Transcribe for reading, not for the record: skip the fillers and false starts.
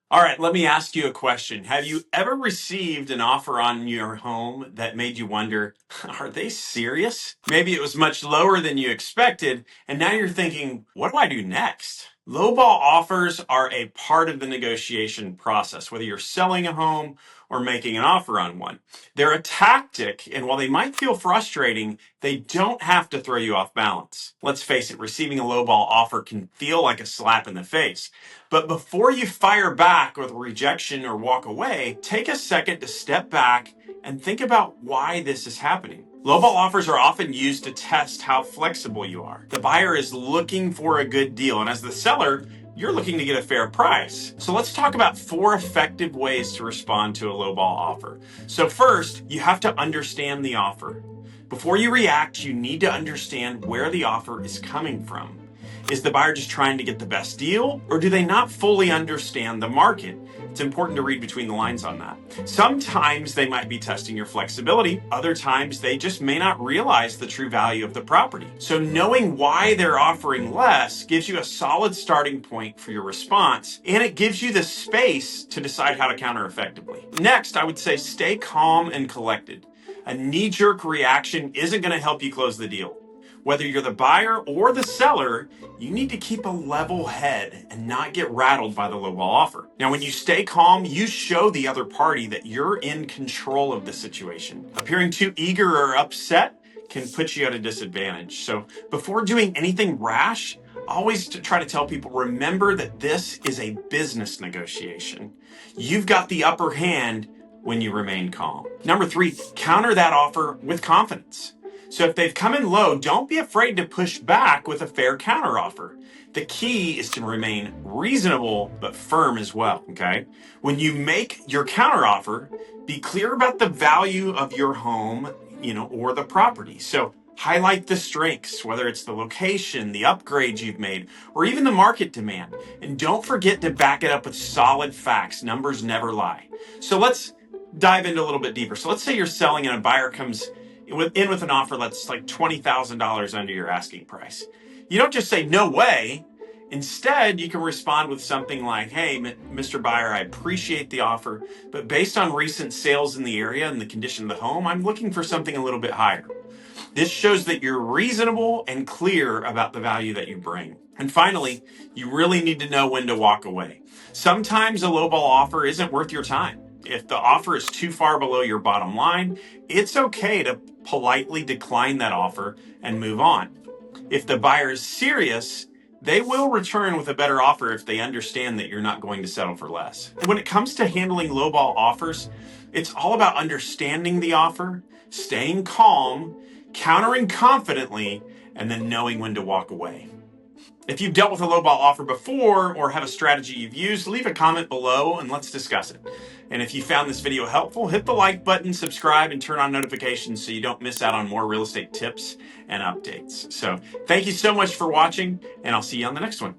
All right, let me ask you a question. Have you ever received an offer on your home that made you wonder, are they serious? Maybe it was much lower than you expected, and now you're thinking, what do I do next? Lowball offers are a part of the negotiation process, whether you're selling a home or making an offer on one. They're a tactic, and while they might feel frustrating, they don't have to throw you off balance. Let's face it, receiving a lowball offer can feel like a slap in the face. But before you fire back with rejection or walk away, take a second to step back and think about why this is happening. Lowball offers are often used to test how flexible you are. The buyer is looking for a good deal, and as the seller, you're looking to get a fair price. So let's talk about 4 effective ways to respond to a lowball offer. So first, you have to understand the offer. Before you react, you need to understand where the offer is coming from. Is the buyer just trying to get the best deal, or do they not fully understand the market? It's important to read between the lines on that. Sometimes they might be testing your flexibility. Other times they just may not realize the true value of the property. So knowing why they're offering less gives you a solid starting point for your response, and it gives you the space to decide how to counter effectively. Next, I would say stay calm and collected. A knee-jerk reaction isn't going to help you close the deal. Whether you're the buyer or the seller, you need to keep a level head and not get rattled by the lowball offer. Now, when you stay calm, you show the other party that you're in control of the situation. Appearing too eager or upset can put you at a disadvantage. So before doing anything rash, always try to tell people, remember that this is a business negotiation. You've got the upper hand when you remain calm. Number 3, counter that offer with confidence. So if they've come in low, don't be afraid to push back with a fair counteroffer. The key is to remain reasonable but firm as well, okay? When you make your counteroffer, be clear about the value of your home, or the property. So highlight the strengths, whether it's the location, the upgrades you've made, or even the market demand. And don't forget to back it up with solid facts. Numbers never lie. So let's dive into a little bit deeper. So let's say you're selling and a buyer comes in with an offer that's like $20,000 under your asking price. You don't just say, no way. Instead, you can respond with something like, hey, Mr. Buyer, I appreciate the offer, but based on recent sales in the area and the condition of the home, I'm looking for something a little bit higher. This shows that you're reasonable and clear about the value that you bring. And finally, you really need to know when to walk away. Sometimes a lowball offer isn't worth your time. If the offer is too far below your bottom line, it's okay to politely decline that offer and move on. If the buyer is serious, they will return with a better offer if they understand that you're not going to settle for less. And when it comes to handling lowball offers, it's all about understanding the offer, staying calm, countering confidently, and then knowing when to walk away. If you've dealt with a lowball offer before or have a strategy you've used, leave a comment below and let's discuss it. And if you found this video helpful, hit the like button, subscribe, and turn on notifications so you don't miss out on more real estate tips and updates. So thank you so much for watching, and I'll see you on the next one.